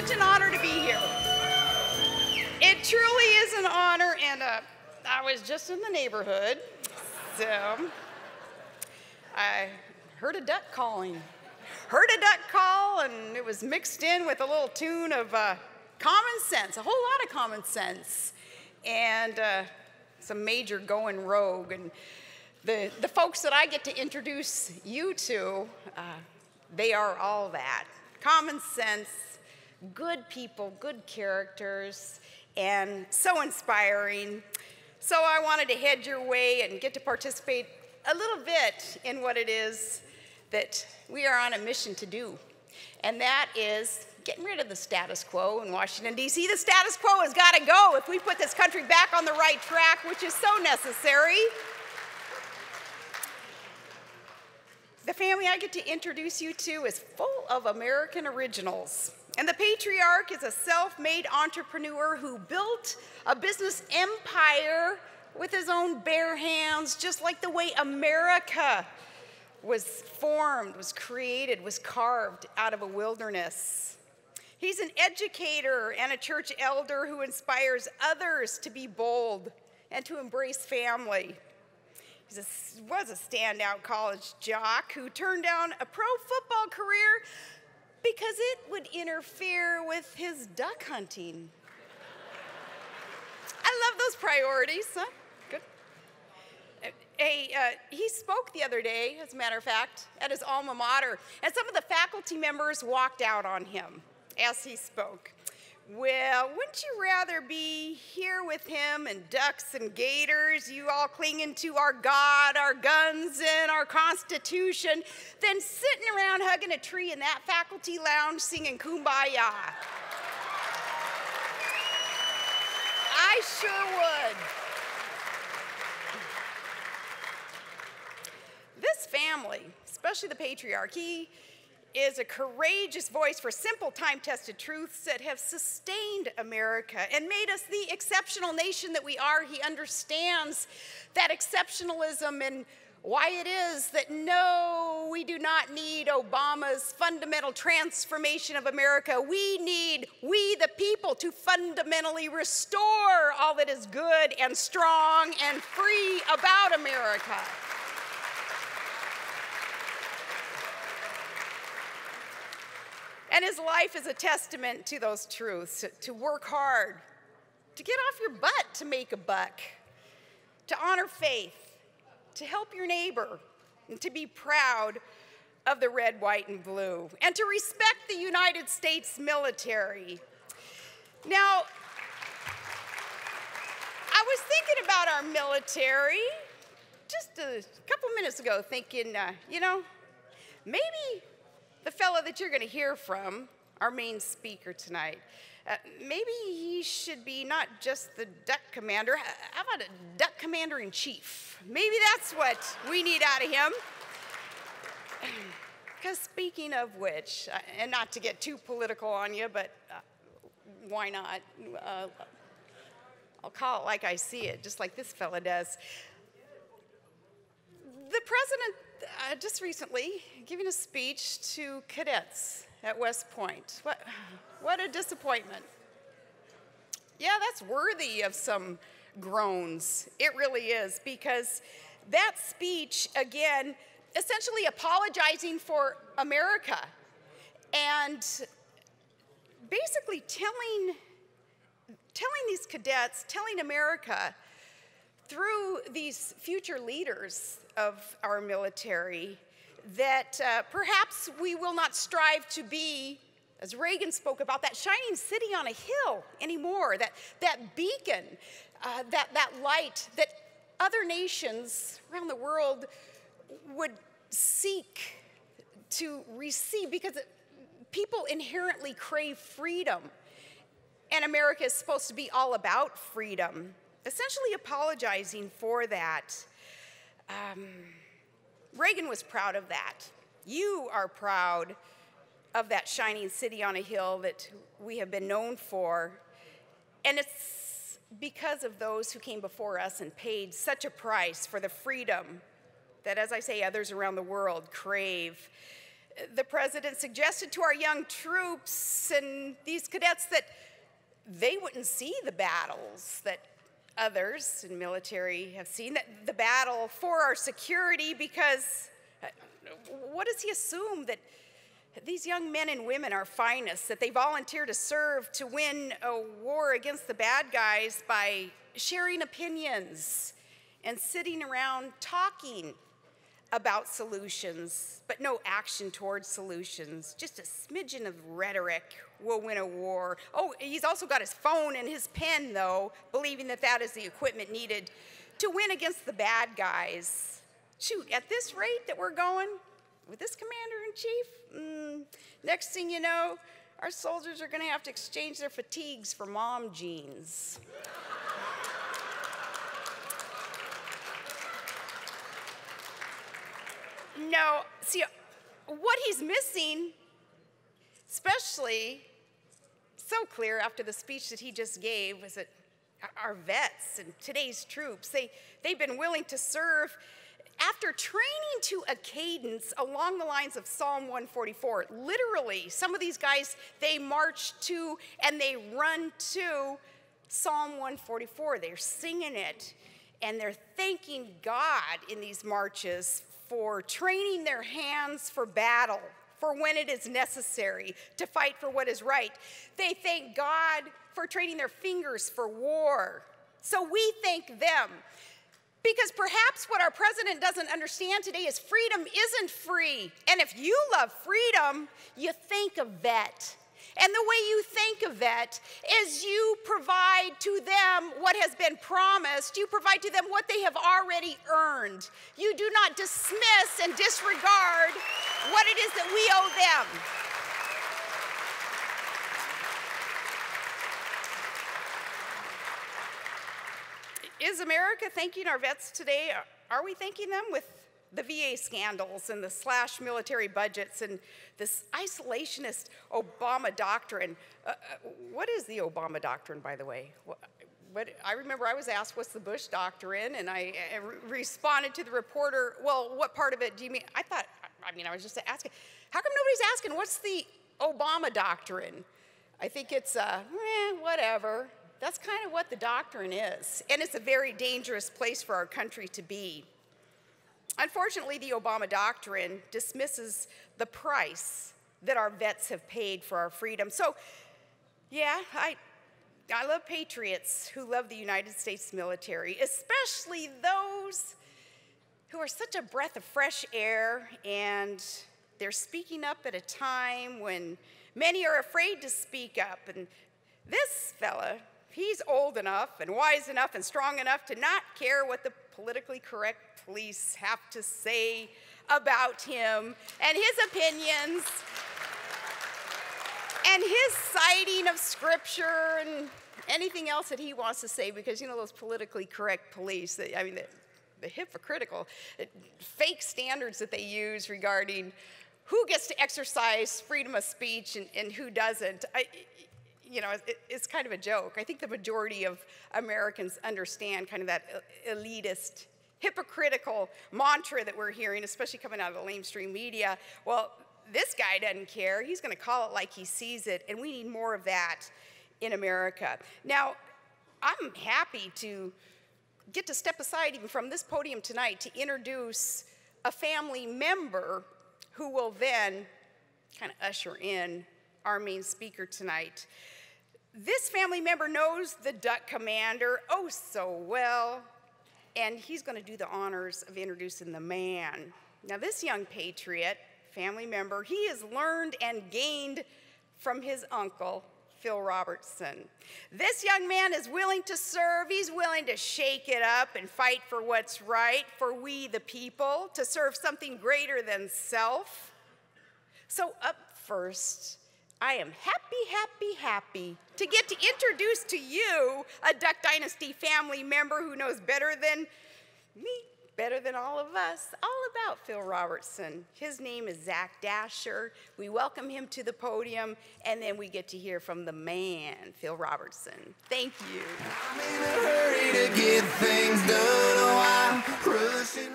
such an honor to be here. It truly is an honor, and I was just in the neighborhood, so I heard a duck calling. Heard a duck call, and it was mixed in with a little tune of common sense, a whole lot of common sense, and some major going rogue. And the folks that I get to introduce you to, they are all that. Common sense, good people, good characters, and so inspiring. So I wanted to head your way and get to participate a little bit in what it is that we are on a mission to do. And that is getting rid of the status quo in Washington, D.C. The status quo has got to go if we put this country back on the right track, which is so necessary. The family I get to introduce you to is full of American originals. And the patriarch is a self-made entrepreneur who built a business empire with his own bare hands, just like the way America was formed, was created, was carved out of a wilderness. He's an educator and a church elder who inspires others to be bold and to embrace family. He was a standout college jock who turned down a pro football career because it would interfere with his duck hunting. I love those priorities, huh? Good. He spoke the other day, as a matter of fact, at his alma mater, and some of the faculty members walked out on him as he spoke. Well, wouldn't you rather be here with him and ducks and gators, you all clinging to our God, our guns, and our Constitution, than sitting around hugging a tree in that faculty lounge singing Kumbaya? I sure would. This family, especially the patriarch, he is a courageous voice for simple, time-tested truths that have sustained America and made us the exceptional nation that we are. He understands that exceptionalism and why it is that no, we do not need Obama's fundamental transformation of America. We the people, to fundamentally restore all that is good and strong and free about America. And his life is a testament to those truths, to work hard, to get off your butt to make a buck, to honor faith, to help your neighbor, and to be proud of the red, white, and blue, and to respect the United States military. Now, I was thinking about our military just a couple minutes ago, thinking, maybe the fellow that you're going to hear from, our main speaker tonight, maybe he should be not just the duck commander. How about a duck commander-in-chief? Maybe that's what we need out of him. Because speaking of which, and not to get too political on you, but why not? I'll call it like I see it, just like this fella does. The president just recently giving a speech to cadets at West Point. What a disappointment. Yeah, that's worthy of some groans. It really is, because that speech, again, essentially apologizing for America and basically telling these cadets, telling America through these future leaders of our military that perhaps we will not strive to be, as Reagan spoke about, that shining city on a hill anymore, that beacon, that light that other nations around the world would seek to receive, because people inherently crave freedom, and America is supposed to be all about freedom. Essentially apologizing for that. Reagan was proud of that. You are proud of that shining city on a hill that we have been known for. And it's because of those who came before us and paid such a price for the freedom that, as I say, others around the world crave. The president suggested to our young troops and these cadets that they wouldn't see the battles that others in military have seen, that the battle for our security, because what does he assume? That these young men and women are finest, that they volunteer to serve to win a war against the bad guys by sharing opinions and sitting around talking about solutions, but no action towards solutions. Just a smidgen of rhetoric will win a war. Oh, he's also got his phone and his pen, though, believing that that is the equipment needed to win against the bad guys. Shoot, at this rate that we're going with this commander-in-chief, next thing you know, our soldiers are going to have to exchange their fatigues for mom jeans. No, see, what he's missing, especially so clear after the speech that he just gave, was that our vets and today's troops, they've been willing to serve after training to a cadence along the lines of Psalm 144. Literally, some of these guys, they march to and they run to Psalm 144. They're singing it, and they're thanking God in these marches for training their hands for battle, for when it is necessary to fight for what is right. They thank God for training their fingers for war. So we thank them. Because perhaps what our president doesn't understand today is freedom isn't free. And if you love freedom, you thank a vet. And the way you thank a vet is you provide to them what has been promised. You provide to them what they have already earned. You do not dismiss and disregard what it is that we owe them. Is America thanking our vets today? Are we thanking them with the VA scandals and the slash military budgets and this isolationist Obama doctrine? What is the Obama doctrine, by the way? I remember I was asked, what's the Bush doctrine? And I responded to the reporter, well, what part of it do you mean? I was just asking, how come nobody's asking, what's the Obama doctrine? I think it's, whatever. That's kind of what the doctrine is. And it's a very dangerous place for our country to be. Unfortunately, the Obama doctrine dismisses the price that our vets have paid for our freedom. So, yeah, I love patriots who love the United States military, especially those who are such a breath of fresh air, and they're speaking up at a time when many are afraid to speak up. And this fella, he's old enough and wise enough and strong enough to not care what the politically correct police have to say about him and his opinions and his citing of scripture and anything else that he wants to say, because, you know, those politically correct police, the hypocritical, fake standards that they use regarding who gets to exercise freedom of speech and who doesn't. It's kind of a joke. I think the majority of Americans understand kind of that elitist, hypocritical mantra that we're hearing, especially coming out of the lamestream media. Well, this guy doesn't care. He's going to call it like he sees it, and we need more of that in America. Now, I'm happy to get to step aside even from this podium tonight to introduce a family member who will then kind of usher in our main speaker tonight. This family member knows the Duck Commander oh so well, and he's going to do the honors of introducing the man. Now, this young patriot, family member, he has learned and gained from his uncle, Phil Robertson. This young man is willing to serve. He's willing to shake it up and fight for what's right, for we the people, to serve something greater than self. So up first, I am happy to get to introduce to you a Duck Dynasty family member who knows better than me, better than all of us, all about Phil Robertson. His name is Zach Dasher. We welcome him to the podium, and then we get to hear from the man, Phil Robertson. Thank you. I'm in a hurry to get things done. Oh, I'm rushing.